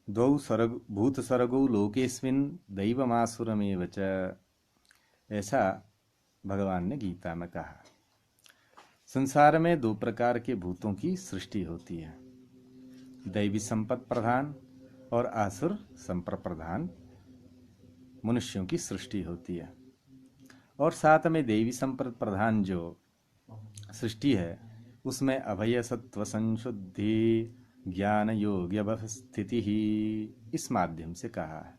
द्वौ सर्ग भूत सर्गौ लोकेस्मिन् दैवमासुरमेव च, ऐसा भगवान ने गीता में कहा। संसार में दो प्रकार के भूतों की सृष्टि होती है, दैवी संपत्ति प्रधान और आसुर संपर प्रधान मनुष्यों की सृष्टि होती है। और साथ में देवी संपत्ति प्रधान जो सृष्टि है उसमें अभय सत्व संशुद्धि ज्ञान योग व्यवस्थिति ही इस माध्यम से कहा है।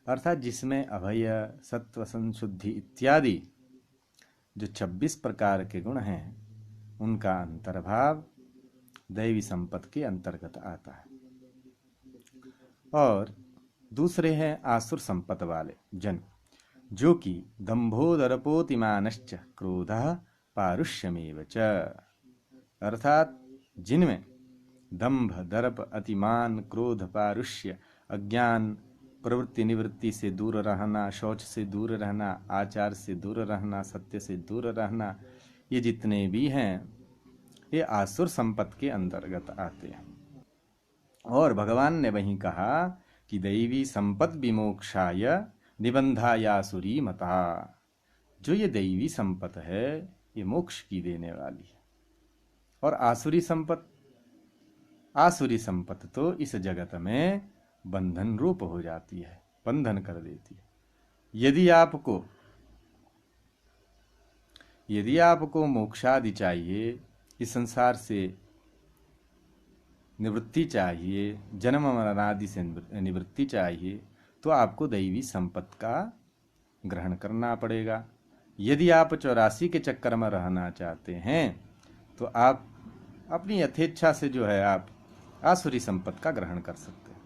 अर्थात जिसमें अभय सत्व संशुद्धि इत्यादि जो 26 प्रकार के गुण हैं उनका अंतर्भाव दैवी संपत्ति के अंतर्गत आता है। और दूसरे हैं आसुर संपत्ति वाले जन, जो कि दंभो दर्पोतिमानश्च क्रोधः पारुष्यमेव च, अर्थात जिनमें दंभ दर्प अतिमान क्रोध पारुष्य अज्ञान प्रवृत्ति निवृत्ति से दूर रहना, शौच से दूर रहना, आचार से दूर रहना, सत्य से दूर रहना, ये जितने भी हैं ये आसुर संपत्ति के अंतर्गत आते हैं। और भगवान ने वहीं कहा कि दैवी संपत्ति विमोक्षाय निबंधायासुरी मता, जो ये दैवी संपत्ति है ये मोक्ष की देने वाली है। और आसुरी संपत्ति तो इस जगत में बंधन रूप हो जाती है, बंधन कर देती है। यदि आपको मोक्षादि चाहिए, इस संसार से निवृत्ति चाहिए, जन्म मरणादि से निवृत्ति चाहिए, तो आपको दैवी संपत्ति का ग्रहण करना पड़ेगा। यदि आप 84 के चक्कर में रहना चाहते हैं तो आप अपनी यथेच्छा से जो है आप आसुरी संपत्ति का ग्रहण कर सकते हैं।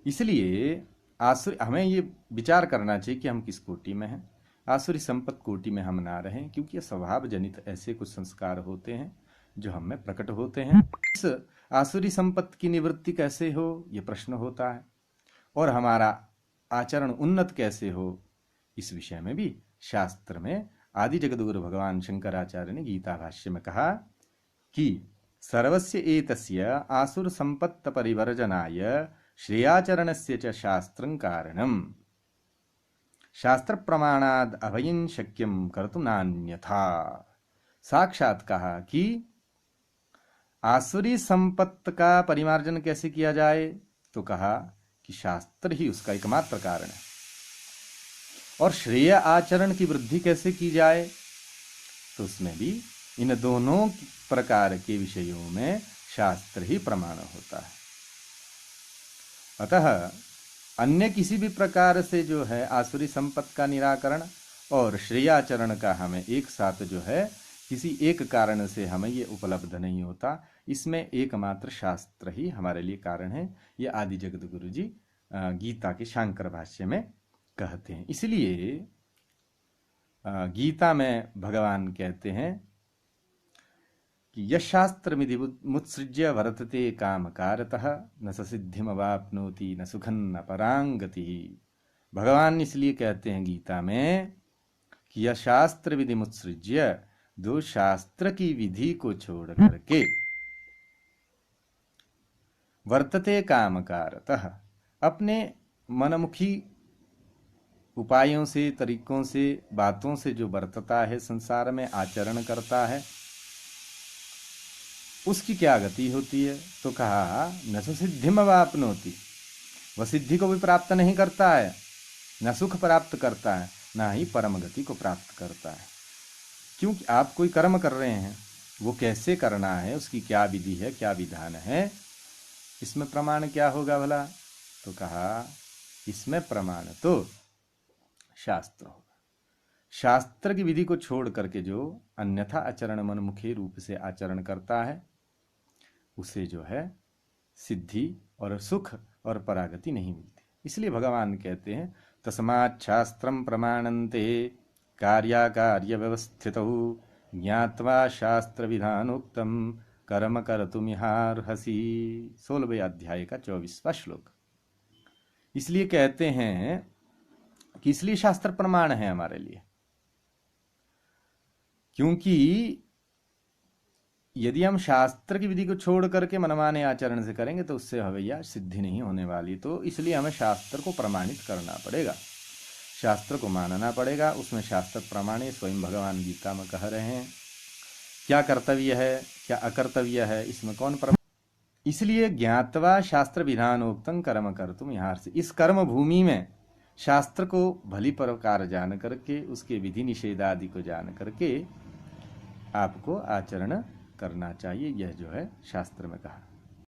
इसलिए हमें ये विचार करना चाहिए कि हम किस कोटि में हैं। आसुरी संपत्ति कोटि में हम ना रहें, क्योंकि ये स्वभाव जनित ऐसे कुछ संस्कार होते हैं जो हम में प्रकट होते हैं। इस आसुरी संपत्ति की निवृत्ति कैसे हो ये प्रश्न होता है, और हमारा आचरण उन्नत कैसे हो इस विषय में भी शास्त्र में आदि जगद्गुरु भगवान शंकराचार्य ने गीता भाष्य में कहा कि सर्वस्य एतस्य आसुर संपत्ति परिवर्जनाय श्रेयाचरणस्य च शास्त्रं कारणम्, शास्त्र प्रमाणाद अभयं शक्यं कर्तुं नान्यथा। साक्षात कहा कि आसुरी संपत्ति का परिमार्जन कैसे किया जाए, तो कहा कि शास्त्र ही उसका एकमात्र कारण है। और श्रेय आचरण की वृद्धि कैसे की जाए, तो उसमें भी इन दोनों प्रकार के विषयों में शास्त्र ही प्रमाण होता है। अतः अन्य किसी भी प्रकार से जो है आसुरी संपत्ति का निराकरण और श्रेयाचरण का हमें एक साथ जो है किसी एक कारण से हमें ये उपलब्ध नहीं होता। इसमें एकमात्र शास्त्र ही हमारे लिए कारण है। ये आदि जगद्गुरु जी गीता के शांकर भाष्य में कहते हैं। इसलिए गीता में भगवान कहते हैं कि यशास्त्रमिति मुत्सृज्य वर्तते कामकारतः न स सिद्धिमवाप्नोति न सुखं न परांगति। भगवान इसलिए कहते हैं गीता में कि यह शास्त्र विधि मुत्सृज्य, दो शास्त्र की विधि को छोड़ करके वर्तते कामकारतः, अपने मनमुखी उपायों से, तरीकों से, बातों से जो वर्तता है, संसार में आचरण करता है, उसकी क्या गति होती है, तो कहा न सो सिद्धिमवाप्नोति, वह सिद्धि को भी प्राप्त नहीं करता है, न सुख प्राप्त करता है, ना ही परम गति को प्राप्त करता है। क्योंकि आप कोई कर्म कर रहे हैं, वो कैसे करना है, उसकी क्या विधि है, क्या विधान है, इसमें प्रमाण क्या होगा भला, तो कहा इसमें प्रमाण तो शास्त्र होगा। शास्त्र की विधि को छोड़ करके जो अन्यथा आचरण मनमुखी रूप से आचरण करता है, उसे जो है सिद्धि और सुख और परागति नहीं मिलती। इसलिए भगवान कहते हैं तस्मात् शास्त्रं प्रमाणन्ते कार्याकार्य व्यवस्थितौ ज्ञात्वा शास्त्र विधानोक्तम कर्म कर्तुमिहार्हसि। 16वें अध्याय का 24वां श्लोक। इसलिए कहते हैं कि इसलिए शास्त्र प्रमाण है हमारे लिए, क्योंकि यदि हम शास्त्र की विधि को छोड़ करके मनमाने आचरण से करेंगे तो उससे भैया सिद्धि नहीं होने वाली। तो इसलिए हमें शास्त्र को प्रमाणित करना पड़ेगा, शास्त्र को मानना पड़ेगा। उसमें शास्त्र प्रमाणित, स्वयं भगवान गीता में कह रहे हैं क्या कर्तव्य है क्या अकर्तव्य है, इसमें कौन प्रमाण। इसलिए ज्ञातवा शास्त्र विधानोक्तं कर्म कर्तुम, यहाँ से इस कर्म भूमि में शास्त्र को भली प्रकार जान करके, उसके विधि निषेध आदि को जान करके आपको आचरण करना चाहिए। यह जो है शास्त्र में कहा।